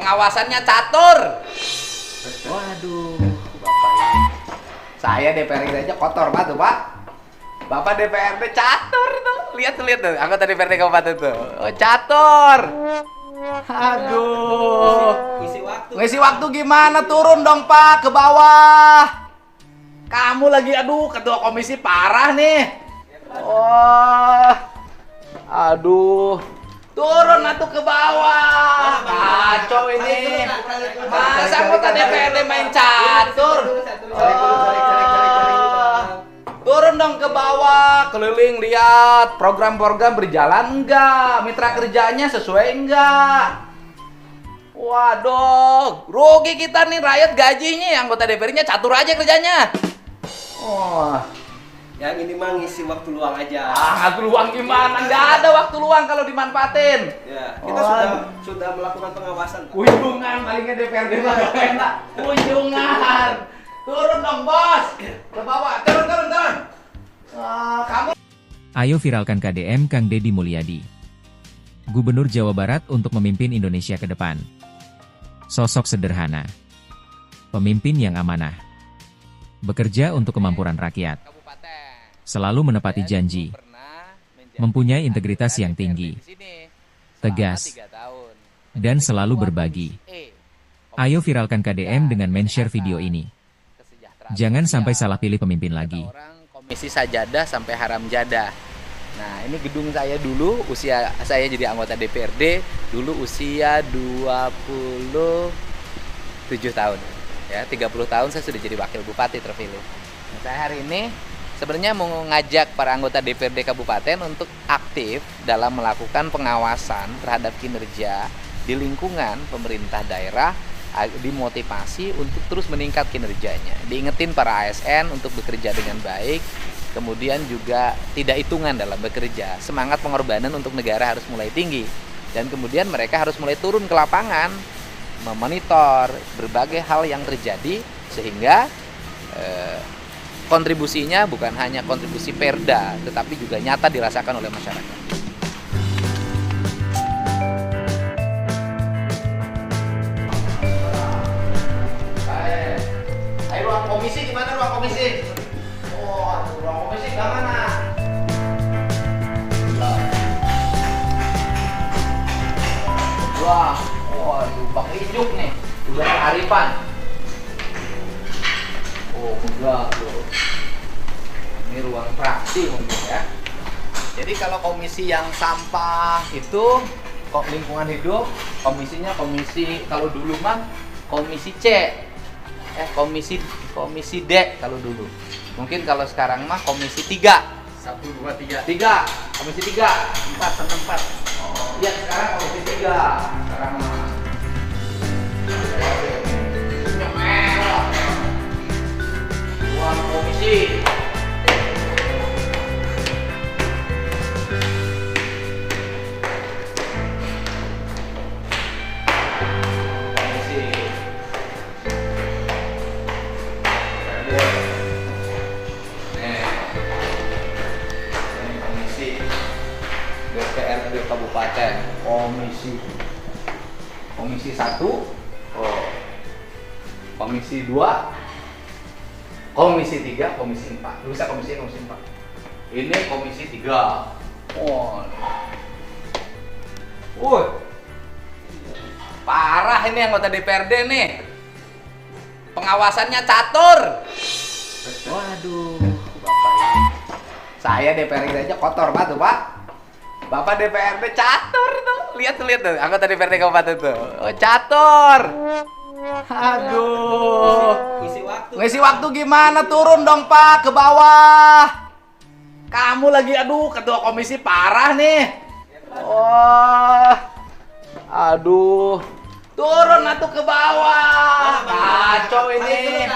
pengawasannya catur. Waduh, Bapak ini. Saya DPRD aja kotor banget tuh, Pak. Bapak DPRD catur tuh. Lihat tuh, anggota DPRD Kabupaten tuh. Oh, catur. Aduh. Ngisi waktu gimana? Turun dong, Pak, ke bawah. Kamu lagi, aduh, ketua komisi parah nih. Oh. Aduh. Turun atuh ke bawah. Kacau ini. Masa anggota DPRD main catur? Turun dong ke bawah, keliling lihat program-program berjalan enggak, mitra kerjanya sesuai enggak. Waduh, rugi kita nih rakyat gajinya, anggota DPR-nya catur aja kerjanya. Wah. Yang ini mah ngisi waktu luang aja. Waktu luang gimana? Nggak ada waktu luang kalau dimanfaatin. Ya, kita sudah melakukan pengawasan. Kunjungan palingnya DPRD mah enak. Kunjungan. Turun dong, Bos. Ke bawah. Turun. Kamu. Ayo viralkan KDM Kang Deddy Mulyadi, Gubernur Jawa Barat untuk memimpin Indonesia ke depan. Sosok sederhana, pemimpin yang amanah, bekerja untuk kemampuan rakyat, selalu menepati janji, mempunyai integritas yang tinggi, tegas, dan selalu berbagi. Ayo viralkan KDM dengan men-share video ini. Jangan sampai salah pilih pemimpin lagi. Komisi Sajadah sampai Haram Jadah. Nah, ini gedung saya dulu, usia saya jadi anggota DPRD, dulu usia 27 tahun. Ya, 30 tahun saya sudah jadi wakil bupati terpilih. Nah, saya hari ini sebenarnya mau ngajak para anggota DPRD Kabupaten untuk aktif dalam melakukan pengawasan terhadap kinerja di lingkungan pemerintah daerah, dimotivasi untuk terus meningkat kinerjanya. Diingetin para ASN untuk bekerja dengan baik, kemudian juga tidak hitungan dalam bekerja. Semangat pengorbanan untuk negara harus mulai tinggi. Dan kemudian mereka harus mulai turun ke lapangan, memonitor berbagai hal yang terjadi, sehingga kontribusinya bukan hanya kontribusi perda, tetapi juga nyata dirasakan oleh masyarakat. Ruang komisi gimana ruang komisi? Oh, ruang komisi gimana? Wah, waduh, Bang Ijuk nih, udah kearifan. Oh, enggak loh. Ini ruang praksi mungkin ya. Jadi kalau komisi yang sampah itu kok lingkungan hidup, komisinya komisi kalau dulu mah komisi C. Komisi D kalau dulu. Mungkin kalau sekarang mah komisi 3. 1, 2, 3. 3. Komisi 3. 4 sampai 4. Oh, iya sekarang komisi 3. Sekarang mah. Ruang komisi. DPRD Kabupaten, komisi 1, komisi 2, komisi 3, komisi 4. Bisa komisi 4. Ini komisi 3. Parah ini anggota DPRD nih. Pengawasannya catur. Waduh, Bapak ini. Saya DPRD aja kotor banget tuh, Pak. Bapak DPRD catur tuh. Lihat tuh, anggota DPRD Kabupaten tuh. Oh, catur. Aduh. Ngisi waktu gimana? Turun dong, Pak, ke bawah. Kamu lagi, aduh, ketua komisi parah nih. Oh. Aduh. Turun atuh ke bawah. Kacau ini.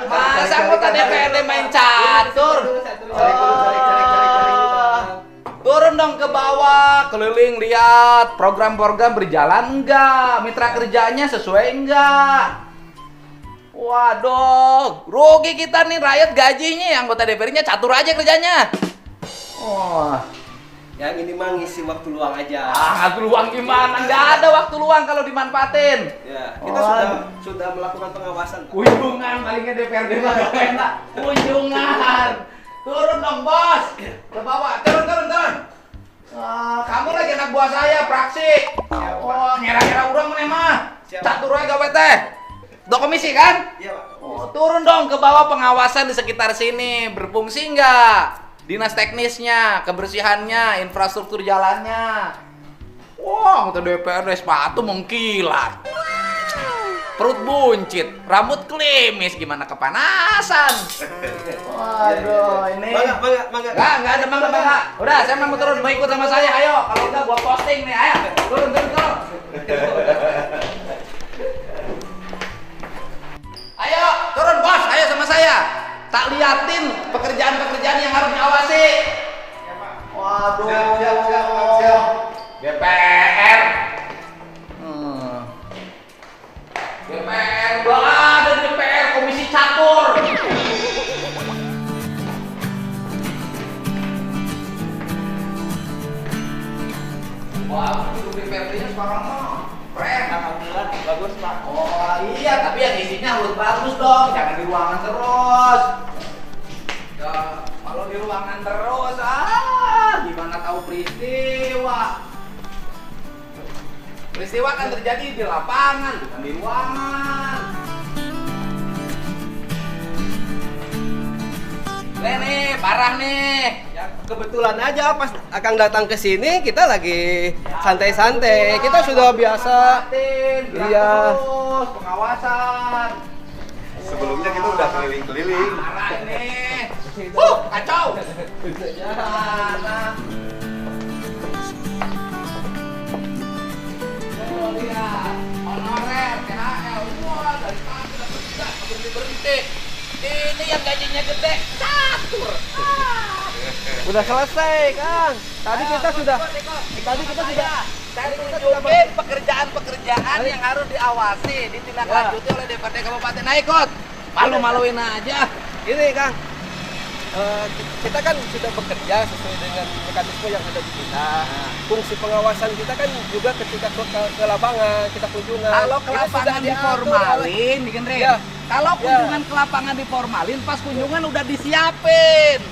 Masa anggota DPRD main catur? Turun dong ke bawah, keliling lihat program-program berjalan enggak, mitra kerjanya sesuai enggak. Waduh, rugi kita nih rakyat gajinya, anggota DPR-nya catur aja kerjanya. Wah. Yang ini mah ngisi waktu luang aja. Waktu luang gimana? Nggak ada waktu luang kalau dimanfaatin. Ya, kita sudah melakukan pengawasan. Kunjungan palingnya DPRD mah enak. Kunjungan. Turun dong bos. Ke bawah. Turun. Kamu lagi anak buah saya, praksi. Oh, ngira-ngira urang mana mah. Catur aja gawe teh. Do komisi kan? Iya, Pak. Oh, turun dong ke bawah, pengawasan di sekitar sini. Berfungsi nggak? Dinas teknisnya, kebersihannya, infrastruktur jalannya. Wah, kata DPRD sepatu mengkilat. Perut buncit, rambut klimis, gimana kepanasan. Waduh, ini. Bangga. Nggak ada bangga. Udah, saya mau turun, mau ikut sama saya, ayo. Kalau enggak, gua posting nih, ayo. Turun. Ayo, turun bos, ayo sama saya. Tak liatin pekerjaan-pekerjaan yang harus diawasi. Waduh. Siap. DPR. DPR, ada DPR, komisi catur. Wah, itu DPRD-nya sekarang mah keren. Alhamdulillah, bagus Pak. Oh iya, tapi yang isinya harus bagus dong, jangan di ruangan terus. Ya, kalau di ruangan terus, gimana tahu peristiwa? Peristiwa kan terjadi di lapangan, bukan di ruangan. Nih, parah nih. Ya, kebetulan aja pas Akang datang ke sini kita lagi santai-santai. Kita sudah biasa. Iya. Terus pengawasan. Sebelumnya kita udah keliling-keliling. Parah ini. Kacau. Mana? Lihat, honorer, THL, wah dari tadi udah berhenti. Ini yang gajinya gede, catur. Udah selesai, Kang. Tadi kita sudah Saya tunjukin pekerjaan-pekerjaan yang harus diawasi, ditindaklanjuti oleh DPRD Kabupaten. Nah ikut, malu-maluin aja. Ini, Kang. Kita kan sudah bekerja sesuai dengan mekanisme yang ada di kita. Fungsi pengawasan kita kan juga ketika ke lapangan, kita kunjungan. Kalau ke Itu sudah lapangan diatur diformalin, dikenrin. Ya. Kalau kunjungan ke lapangan diformalin, pas kunjungan udah disiapin.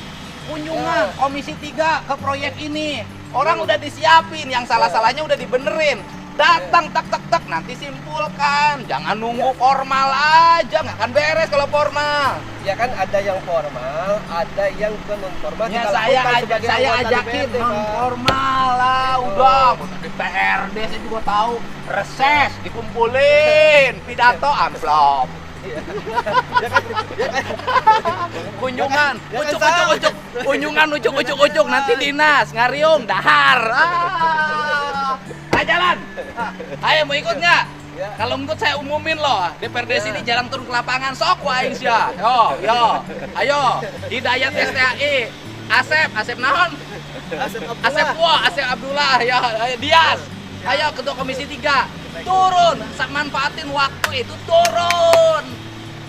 Kunjungan Komisi 3 ke proyek ini. Orang udah disiapin, yang salah-salahnya udah dibenerin. Datang tak nanti simpulkan. Jangan nunggu formal aja, nggak akan beres kalau formal. Ya kan ada yang formal, ada yang bukan non formal. Ya Kita saya lakukan sebagai anggota ajakin DPRD, non Pak. formal lah, udah. DPRD saya juga tahu. Reses dikumpulin, pidato amplop. Kunjungan, ucuk. Kunjungan ucuk. Nanti dinas, ngariung, dahar. Ayo jalan. Ayo mau ikut nggak? Kalau ikut saya umumin loh, DPRD sini jarang turun ke lapangan, sok waing sia. Yo. Ayo, Hidayat STAI, Asep naon? Asep Abdullah, ya, ayo Dias. Ayo ketua Komisi 3. Turun, manfaatin waktu itu turun.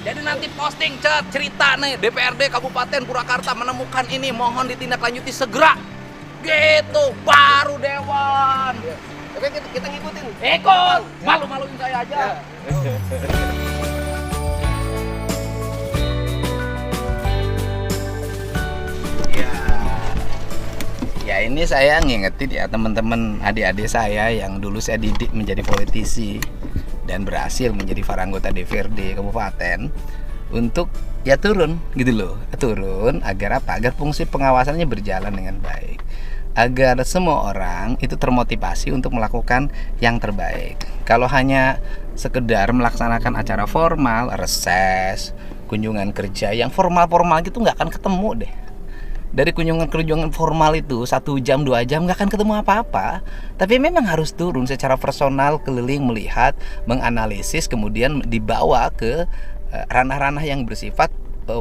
Jadi nanti posting cerita nih DPRD Kabupaten Purwakarta menemukan ini, mohon ditindaklanjuti segera. Gitu, baru Dewan. Oke, kita ngikutin. Ikut, malu-maluin saya aja. Ya ini saya ngingetin ya teman-teman adik-adik saya yang dulu saya didik menjadi politisi dan berhasil menjadi para anggota DPRD Kabupaten untuk ya turun gitu loh, turun agar apa? Agar fungsi pengawasannya berjalan dengan baik, agar semua orang itu termotivasi untuk melakukan yang terbaik. Kalau hanya sekedar melaksanakan acara formal, reses, kunjungan kerja yang formal-formal gitu nggak akan ketemu deh. Dari kunjungan formal itu 1 jam 2 jam nggak akan ketemu apa-apa. Tapi memang harus turun secara personal, keliling melihat, menganalisis, kemudian dibawa ke ranah-ranah yang bersifat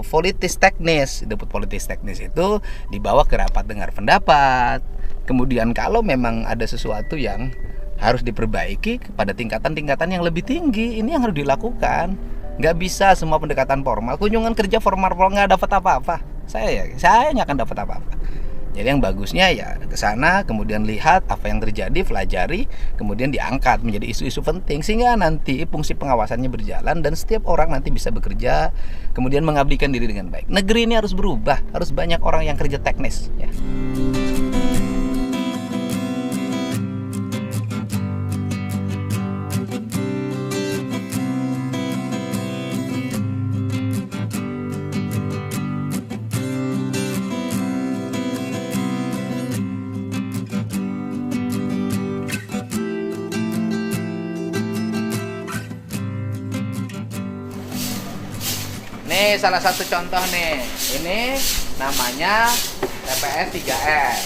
politis teknis. Politis teknis itu dibawa ke rapat dengar pendapat. Kemudian kalau memang ada sesuatu yang harus diperbaiki pada tingkatan-tingkatan yang lebih tinggi, ini yang harus dilakukan. Nggak bisa semua pendekatan formal. Kunjungan kerja formal nggak dapat apa-apa. Saya nggak akan dapat apa-apa. Jadi yang bagusnya ya ke sana, kemudian lihat apa yang terjadi, pelajari, kemudian diangkat menjadi isu-isu penting sehingga nanti fungsi pengawasannya berjalan dan setiap orang nanti bisa bekerja, kemudian mengabdikan diri dengan baik. Negeri ini harus berubah, harus banyak orang yang kerja teknis ya. Nih salah satu contoh nih, ini namanya TPS 3R.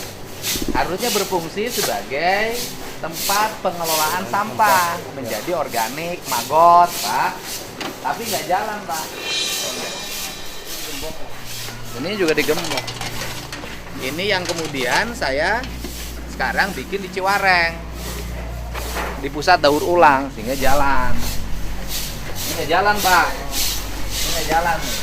Harusnya berfungsi sebagai tempat pengelolaan sampah, menjadi organik, maggot, Pak. Tapi nggak jalan, Pak. Ini juga digembok. Ini yang kemudian saya sekarang bikin di Ciwareng, di pusat daur ulang, sehingga jalan. Ini nggak jalan, Pak. Jalan nih.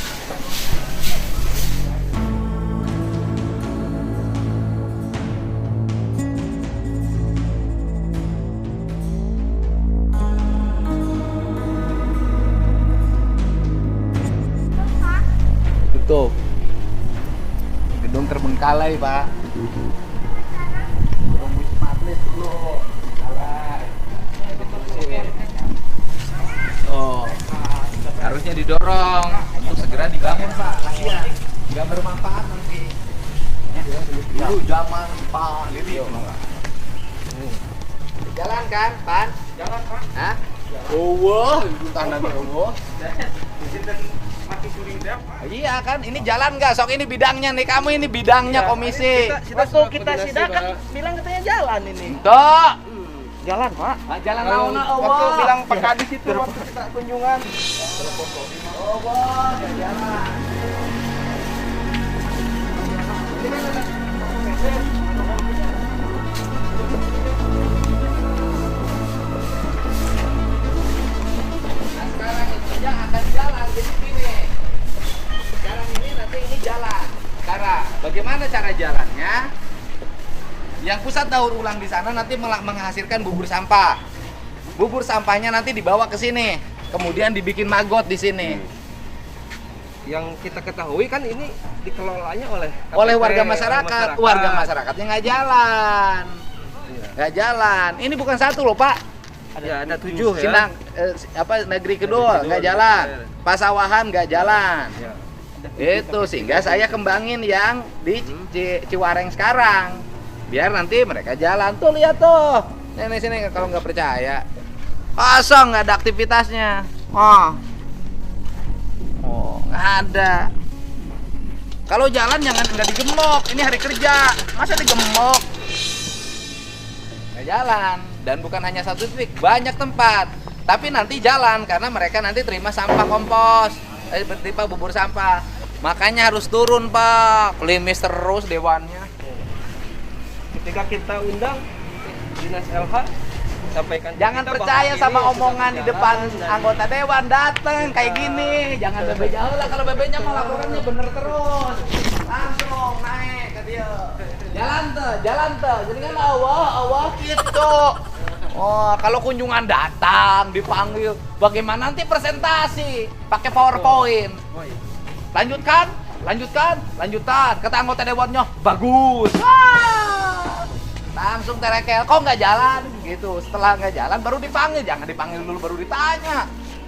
Tuh gedung terbengkalai, Pak. Gedung Wisma Atlet dulu terbengkalai. Oh, harusnya didorong untuk segera dibangun, Pak. Kasihan, nggak bermanfaat nanti. Dulu zaman Pak Lili. Jalan kan, Pan? Jalan, Pak. Hah? Oh, itu tandanya oh. Iya kan, ini jalan nggak? Sok ini bidangnya nih, kamu ini bidangnya komisi. Waktu kita sidak kan bilang katanya jalan ini. Tuh. Jalan, Pak. Jalan nauna, Waktu bilang Pak Kadis itu waktu kita kunjungan. Oh, wah, jalan. Nah, sekarang itu akan jalan jadi gini. Sekarang ini nanti ini jalan. Bagaimana cara jalannya? Yang pusat daur ulang di sana nanti menghasilkan bubur sampah. Bubur sampahnya nanti dibawa ke sini, kemudian dibikin maggot di sini. Yang kita ketahui kan ini dikelolanya oleh Warga masyarakat. Warga masyarakatnya nggak jalan. Nggak jalan. Ini bukan satu loh, Pak. Ada 7 ya. Sinang Negeri Kedul nggak jalan. Pasawahan nggak jalan. Itu sehingga saya kembangin yang di Ciwareng sekarang. Biar nanti mereka jalan. Tuh lihat tuh. Nih sini kalau nggak percaya. Kosong, nggak ada aktivitasnya. Oh, nggak ada. Kalau jalan jangan nggak digembok. Ini hari kerja, masa digembok? Nggak jalan. Dan bukan hanya satu titik, banyak tempat. Tapi nanti jalan karena mereka nanti terima sampah kompos, terima bubur sampah. Makanya harus turun, Pak. Klimis terus dewannya. Ketika kita undang Dinas LH, sampaikan. Jangan percaya sama omongan di depan anggota dewan, datang kayak gini. Jangan bebe jauh lah, kalau bebenya mah laporannya bener terus. Langsung naik ke dia. Jalan tuh. Jadi kan awah gitu. Oh, kalau kunjungan datang dipanggil, bagaimana nanti presentasi pakai PowerPoint. Lanjutkan. Kata anggota dewannya, bagus. Langsung terekel, kok nggak jalan? Gitu. Setelah nggak jalan baru dipanggil. Jangan dipanggil dulu baru ditanya.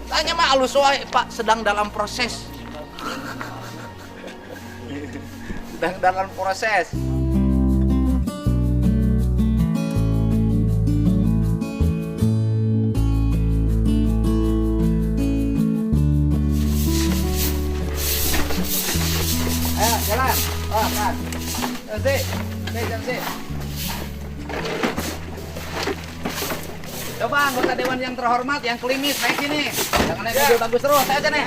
Tanya mah alus wae, Pak, sedang dalam proses. Sedang dalam proses. Ayo, jalan. Oh, kan. Sih. Coba anggota dewan yang terhormat, yang klimis, naik sini. Jangan naik video bagus terus, saya aja nih.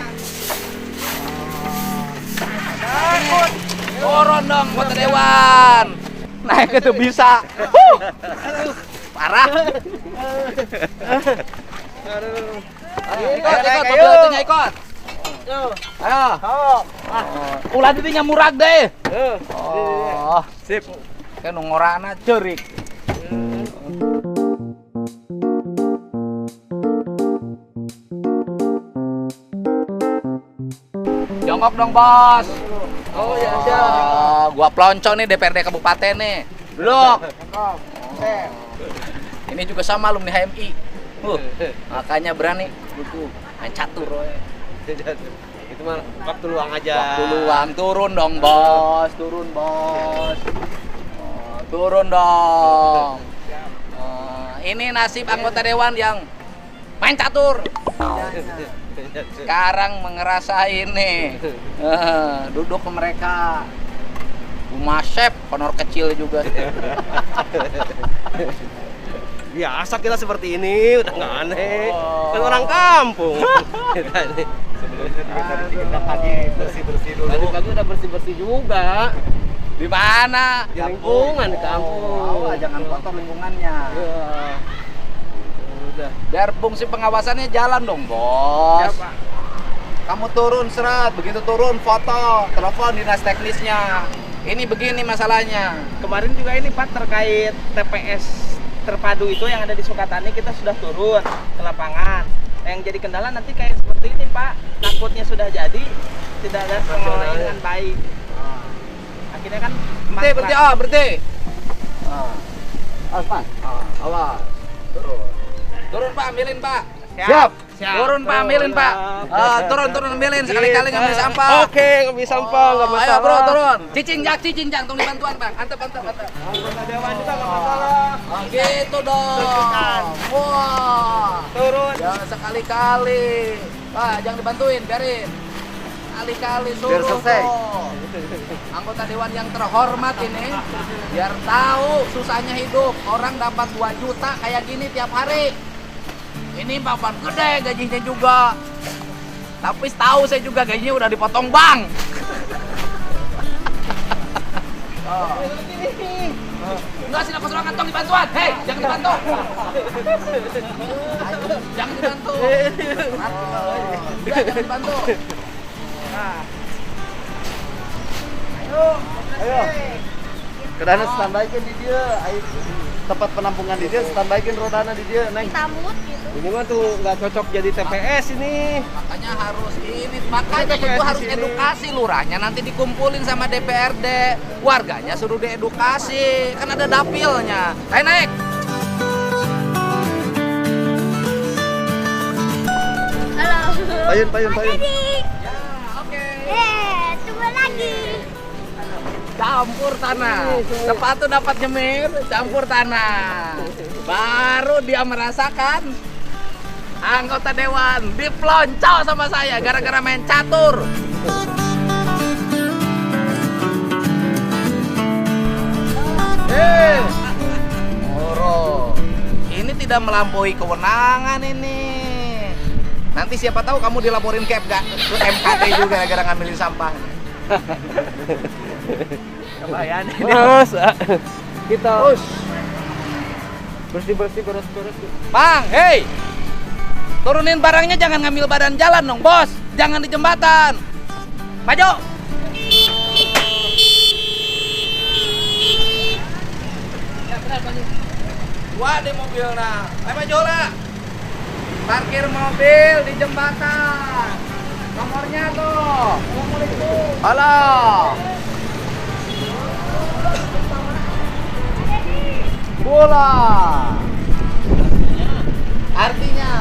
Takut. Turun dong anggota dewan. Naik itu bisa. Parah. Ikut, mobil itunya ikut. Ayo. Oh. Ulah didinya murag deh. Eh. Oh, Sip. kan ngorana cerik. Jongkok dong, Bos. Oh ya, siap. Gua pelonco nih DPRD Kabupaten nih. Duduk. Ini juga sama alumni HMI. Makanya berani main catur. Itu mah waktu luang aja. Waktu luang, turun dong, Bos. Turun, Bos. Turun dong. Ini nasib anggota dewan yang main catur. Sekarang mengerasa ini. Duduk ke mereka. Bumasep, honor kecil juga. Biasa kita seperti ini, udah nggak aneh. Kan orang kampung. Sebelumnya juga tadi kita pagi bersih-bersih dulu. Tadi pagi udah bersih-bersih juga. Di mana? Di lingkungan di kampung. Jangan kotor lingkungannya. Ya. Udah. Biar fungsi pengawasannya jalan dong, Bos. Siapa? Kamu turun serat, begitu turun foto, telepon dinas teknisnya. Ini begini masalahnya. Kemarin juga ini Pak terkait TPS terpadu itu yang ada di Sukatani, kita sudah turun ke lapangan. Yang jadi kendala nanti kayak seperti ini Pak, takutnya sudah jadi tidak ada pengelolaan dengan baik. Akhirnya kan Berhenti. Awas, Pak. Awas. Turun Pak, ambilin Pak. Siap. Turun Pak, ambilin Pak. Turun ambilin sekali-kali ngambil sampah. Oke, ngambil sampah, nggak masalah. Ayo bro, turun. Cicing jak, tunggu bantuan Bang. Antep. Anggota dewan juga nggak masalah. Gitu dong. Wah. Turun. Jangan sekali-kali. Pak, jangan dibantuin, biarin. Kali-kali suruh. Biar selesai. dong. Anggota dewan yang terhormat ini biar tahu susahnya hidup. Orang dapat 2 juta kayak gini tiap hari. Ini papan gede gajinya juga. Tapi tahu saya juga gajinya udah dipotong Bang. Enggak sih, lepas kantong dibantuan. Hei, jangan dibantu. Jangan dibantu. Jangan dibantu. Ayo. Kedana standbykeun di dia, air tempat penampungan di dia, standbykeun rodana di dia, Neng. Tamut gitu. Ini mah tuh nggak cocok jadi TPS ini. Makanya harus ini, makanya TPS itu harus di sini. edukasi lurahnya nanti dikumpulin sama DPRD, warganya suruh diedukasi, kan ada dapilnya. Ayo naik. Halo. Payun. Jadi, Ya, oke. tunggu lagi. Campur tanah. Sepatu dapat nyemir, campur tanah. Baru dia merasakan anggota dewan diploncok sama saya gara-gara main catur. Moro. Ini tidak melampaui kewenangan ini. Nanti siapa tahu kamu dilaporin ke MKT juga gara-gara ngambilin sampah. Kebayaan ini. Mas, kita bersih. Bang, hei! Turunin barangnya, jangan ngambil badan jalan dong, Bos. Jangan di jembatan. Maju! Wah, di mobil nah. Ayo maju lah. Parkir mobil di jembatan. Nomornya tuh. Halo. Bola. Artinya.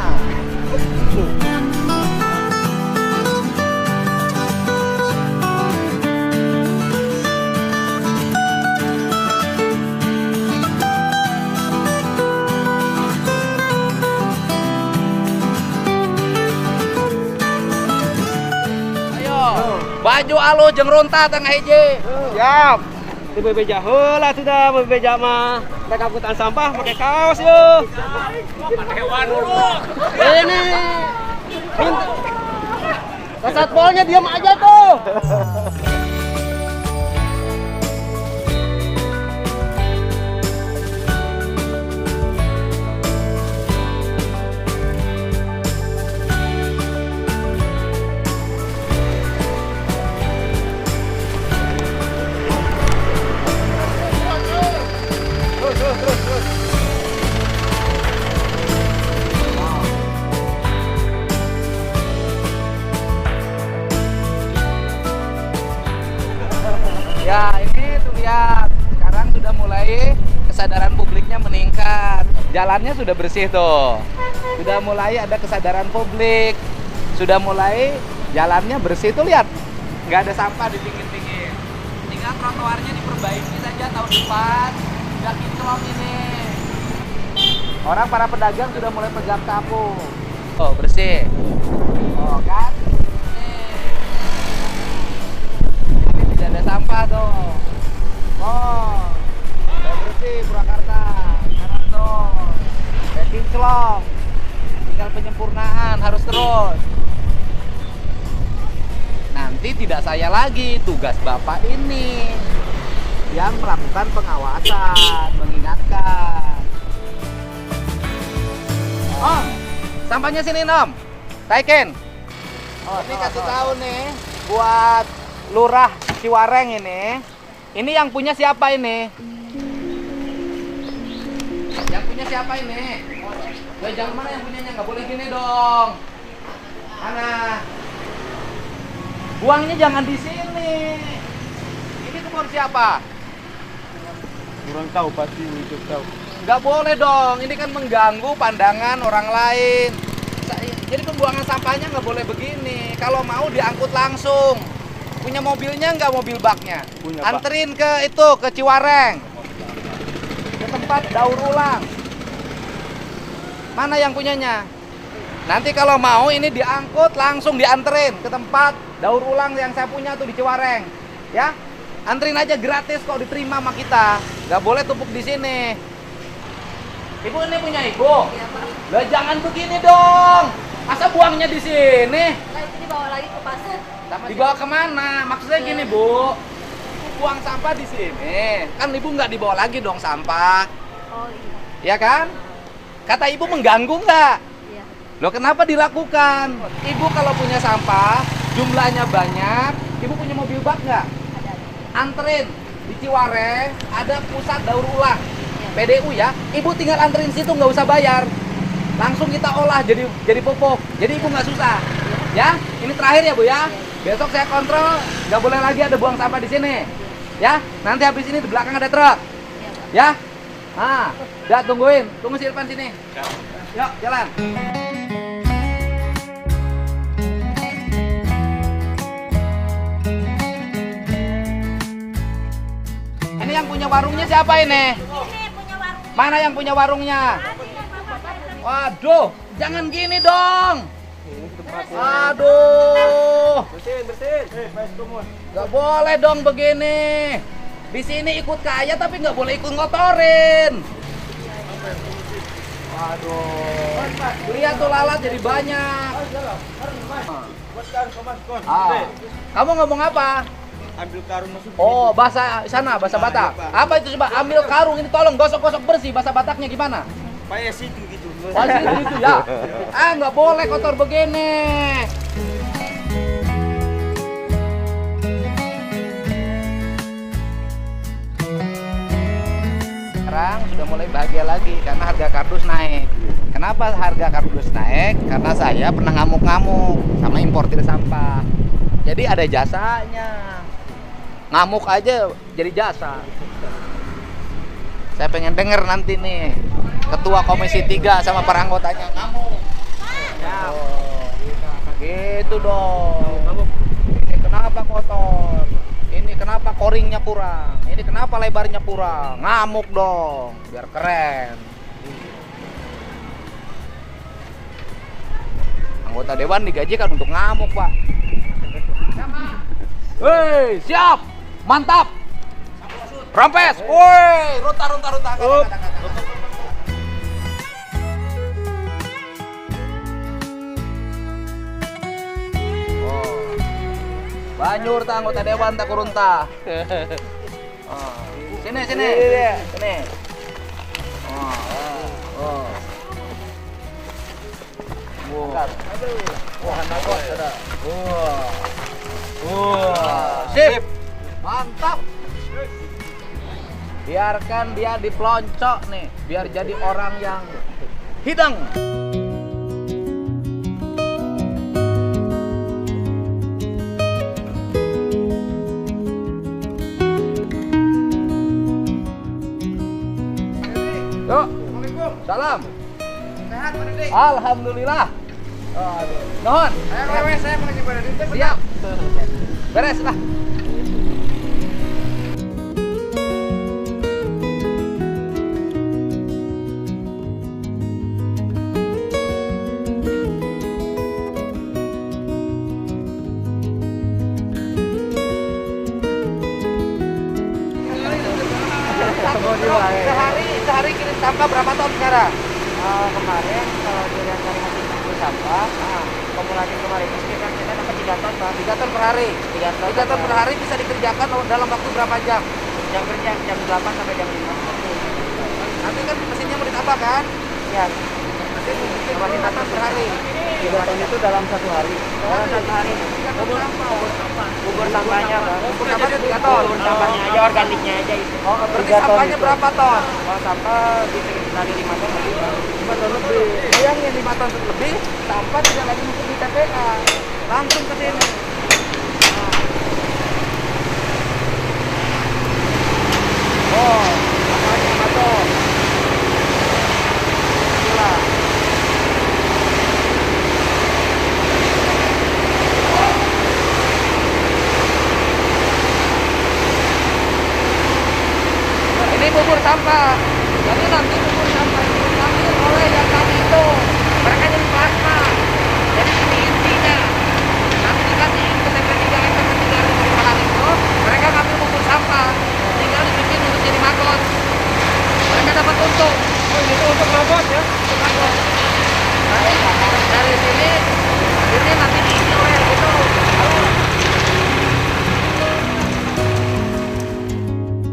Ayo, baju alu jeung runta tengah hiji. Siap. Itu bebeja heula sudah bebeja mah. Mereka angkutan sampah pakai kaos yuk. Hewan dulu. Ini. Satpolnya diam aja tuh. jalannya sudah bersih tuh. Sudah mulai ada kesadaran publik. Sudah mulai jalannya bersih tuh, lihat. Nggak ada sampah di pinggir-pinggir. Tinggal trotoarnya diperbaiki saja tahun depan. Udah kinclong ini. Orang para pedagang sudah mulai pegang sapu. Oh, bersih. Oh, kan? Ini tidak ada sampah tuh. Oh, udah bersih Purwakarta. Sekarang tuh udah kinclong. Tinggal penyempurnaan, harus terus. Nanti tidak saya lagi, tugas Bapak ini yang melakukan pengawasan, mengingatkan. Om, sampahnya sini Om. Taikin. Oh, ini kasih tahu nih buat Lurah Ciwareng ini. Ini yang punya siapa ini? Yang punya siapa ini? Ya, jangan mana yang punyanya, nggak boleh gini dong. Mana? Buangnya jangan di sini. Ini kebun siapa? Kurang tahu pasti itu tahu. Nggak boleh dong, ini kan mengganggu pandangan orang lain. Jadi pembuangan sampahnya nggak boleh begini. Kalau mau diangkut langsung. Punya mobilnya nggak, mobil baknya? Punya, Pak. Anterin ke itu, ke Ciwareng. Ke tempat daur ulang. Mana yang punyanya? Nanti kalau mau ini diangkut langsung dianterin ke tempat daur ulang yang saya punya tuh di Ciwareng. Ya, anterin aja gratis kok, diterima sama kita. Nggak boleh tumpuk di sini. Ibu ini punya ibu? Iya, Pak. Lah jangan begini dong. Masa buangnya di sini? Nah, itu dibawa lagi ke pasar. Dibawa kemana? Maksudnya gini Bu, buang sampah di sini. Kan ibu nggak dibawa lagi dong sampah, Oh iya. ya kan? Kata ibu mengganggu nggak? Iya. Loh kenapa dilakukan? Ibu kalau punya sampah, jumlahnya banyak, ibu punya mobil bak nggak? Ada. Anterin di Ciwareng, ada pusat daur ulang. Iya. PDU ya, ibu tinggal anterin situ nggak usah bayar, langsung kita olah jadi pupuk, jadi ibu nggak susah, ya. Ini terakhir ya Bu ya. Besok saya kontrol, nggak boleh lagi ada buang sampah di sini, ya. Nanti habis ini di belakang ada truk, Iya, Pak. ya. Ah, udah tungguin, tunggu di depan sini. Yuk jalan. Ini yang punya warungnya siapa ini? Ini punya warung. Mana yang punya warungnya? Tadi, Pak. Waduh, jangan gini dong. Aduh, Bersihin. nggak boleh dong begini. Di sini ikut kaya tapi nggak boleh ikut ngotorin. Waduh, lihat tuh lalat jadi banyak. Ah, kamu ngomong apa? Ambil karung masuk. Oh, bahasa sana, bahasa Batak. Apa itu coba? Ambil karung ini, tolong gosok-gosok bersih. Bahasa Bataknya gimana? Pakai situ gitu. Pasti gitu ya. Ah, nggak boleh kotor begini. Sekarang sudah mulai bahagia lagi karena harga kardus naik. Kenapa harga kardus naik? Karena saya pernah ngamuk-ngamuk sama importir sampah. Jadi ada jasanya. Ngamuk aja jadi jasa. Saya pengen denger nanti nih Ketua Komisi 3 sama para anggotanya ngamuk. Ya. Gitu dong. Ini kenapa kotor? Ini kenapa koringnya kurang? Ini kenapa lebarnya kurang? Ngamuk dong, biar keren. Anggota dewan digaji kan untuk ngamuk, Pak. Hei, siap! Mantap! Rampes! Woi, runta. Banjur ta anggota dewan tak kurunta. Sini. Sini. Oh. Wah, nakot ada. Sip. Mantap. Biarkan dia diploncok nih, biar jadi orang yang hidang. Yuk. Salam. Alhamdulillah. Nuhun. Saya mengaji pada diri. Siap. Beres lah. Sehari kirim sampah berapa ton sekarang? Kemarin kalau dilihat dari hasil kumpul sampah, kumulatif kemarin itu sekitar kita dapat 3 ton, Pak. 3 ton per hari. 3 ton per hari bisa dikerjakan dalam waktu berapa jam? Jam kerja jam 8 sampai jam 5. Nanti kan mesinnya mau ditambah kan? Ya, Nanti mungkin 5 ton per hari. 3 ton itu dalam 1 hari. dalam 1 hari. Bubur sampahnya, Pak. Bubur sampahnya 3 ton. Bubur sampahnya aja, organiknya aja itu. Oh, berarti 3 ton sampahnya itu. berapa ton? Kalau sampah bisa dari 5 ton lebih. 5 ton lebih. Bayangin 5 ton lebih, sampah tidak lagi numpuk di TPA. Langsung ke sini. Oh, sampahnya 5 ton. Gila. Ini bubur sampah. Jadi nanti bubur sampah itu diambil oleh yang tadi itu. Mereka jadi plasma. Jadi ini intinya. Nanti dikasih ke TP3 TP3 perumahan itu, mereka ngambil bubur sampah. Tinggal dibikin untuk jadi maggot. Mereka dapat untung. Oh, itu untuk robot ya. Untuk maggot. Nah, dari sini ini nanti diisi oleh itu.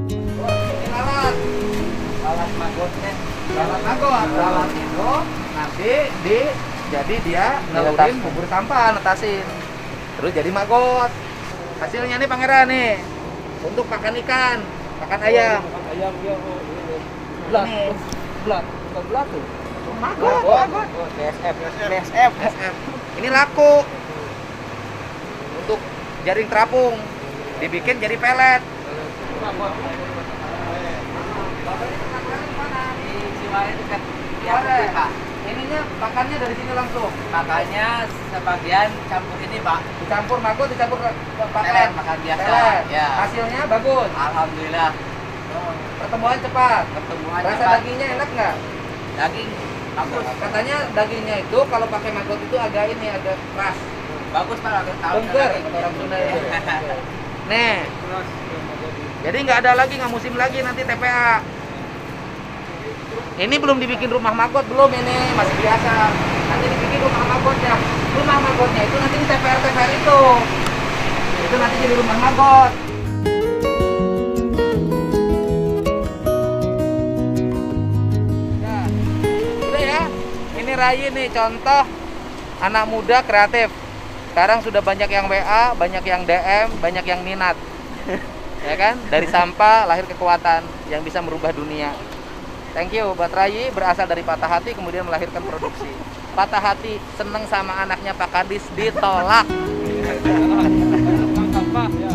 Ini lalat. Alat magotnya. Lalat maggot. Lalat itu nanti jadi dia ngelurin bubur sampah, netasin. Terus jadi maggot. Hasilnya nih Pangeran nih. Untuk pakan ikan, pakan ayam. Ayam dia ini. Belat. Ini Belat. Bukan belat tuh. maggot. Oh, BSF. BSF. SF. Ini laku. Untuk jaring terapung dibikin jadi pelet. Ininya pakannya dari sini langsung. Makanya sebagian campur ini, Pak. Dicampur maggot, dicampur Pelet, pakan. makan biasa. Pelet. Ya. Hasilnya bagus. Alhamdulillah. Pertumbuhan cepat. Pertemuan Rasa cepat. dagingnya enak nggak? Daging bagus. Katanya dagingnya itu kalau pakai maggot itu agak ini agak keras. Bagus, Pak. Agak tahu Tengger daging. kata orang Sunda itu. Nih. Jadi nggak ada lagi, nggak musim lagi nanti TPA. Ini belum dibikin rumah maggot, belum ini masih biasa. Nanti dibikin rumah maggotnya. Rumah maggotnya itu nanti di TPR itu. Itu nanti jadi rumah maggot. Nah, udah ya. Ini Rai nih contoh anak muda kreatif. Sekarang sudah banyak yang WA, banyak yang DM, banyak yang minat. Ya kan? Dari sampah lahir kekuatan yang bisa merubah dunia. Thank you buat Rai, berasal dari patah hati kemudian melahirkan produksi. Patah hati seneng sama anaknya Pak Kadis ditolak. Sampah ya.